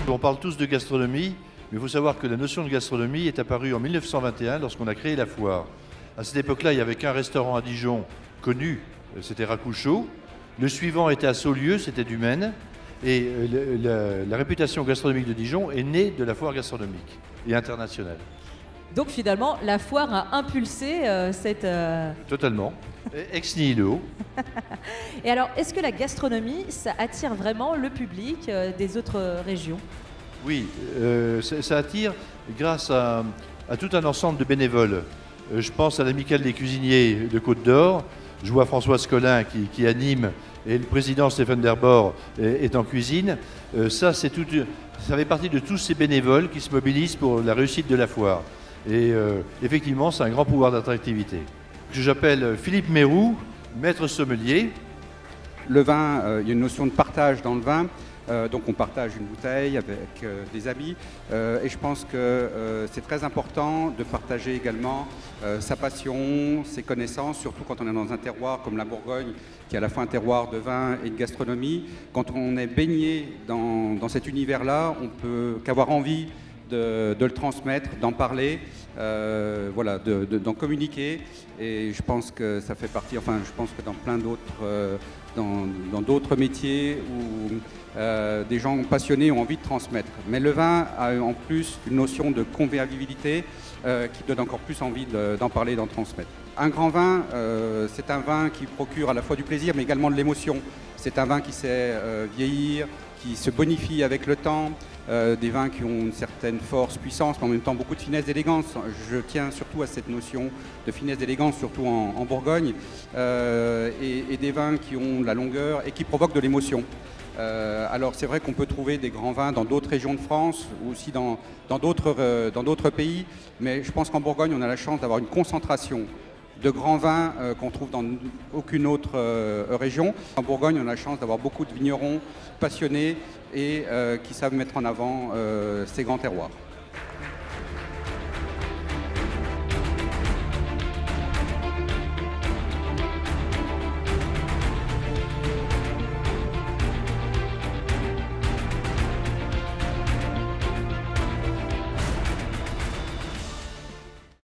On parle tous de gastronomie, mais il faut savoir que la notion de gastronomie est apparue en 1921 lorsqu'on a créé la foire. À cette époque-là, il n'y avait qu'un restaurant à Dijon connu, c'était Racouchot. Le suivant était à Saulieu, c'était du Maine. Et la réputation gastronomique de Dijon est née de la foire gastronomique et internationale. Donc finalement, la foire a impulsé cette... Totalement. Ex nihilo. Et alors, est-ce que la gastronomie, ça attire vraiment le public des autres régions? Oui, ça attire grâce à tout un ensemble de bénévoles. Je pense à l'Amicale des cuisiniers de Côte d'Or. Je vois Françoise Collin qui anime et le président Stéphane Derbord est en cuisine. Ça fait partie de tous ces bénévoles qui se mobilisent pour la réussite de la foire. Et effectivement, c'est un grand pouvoir d'attractivité. J'appelle Philippe Mérou, maître sommelier. Le vin, il y a une notion de partage dans le vin. Donc on partage une bouteille avec des amis et je pense que c'est très important de partager également sa passion, ses connaissances, surtout quand on est dans un terroir comme la Bourgogne, qui est à la fois un terroir de vin et de gastronomie. Quand on est baigné dans cet univers-là, on peut qu'avoir envie de le transmettre, d'en parler, voilà, d'en communiquer. Et je pense que ça fait partie, enfin je pense que dans plein d'autres dans d'autres métiers où des gens passionnés ont envie de transmettre. Mais le vin a en plus une notion de convivialité qui donne encore plus envie d'en parler, d'en transmettre. Un grand vin, c'est un vin qui procure à la fois du plaisir mais également de l'émotion. C'est un vin qui sait vieillir, qui se bonifie avec le temps, des vins qui ont une certaine force, puissance, mais en même temps beaucoup de finesse, d'élégance. Je tiens surtout à cette notion de finesse, d'élégance, surtout en Bourgogne, et des vins qui ont de la longueur et qui provoquent de l'émotion. Alors c'est vrai qu'on peut trouver des grands vins dans d'autres régions de France ou aussi dans d'autres pays, mais je pense qu'en Bourgogne, on a la chance d'avoir une concentration de grands vins qu'on trouve dans aucune autre région. En Bourgogne, on a la chance d'avoir beaucoup de vignerons passionnés et qui savent mettre en avant ces grands terroirs.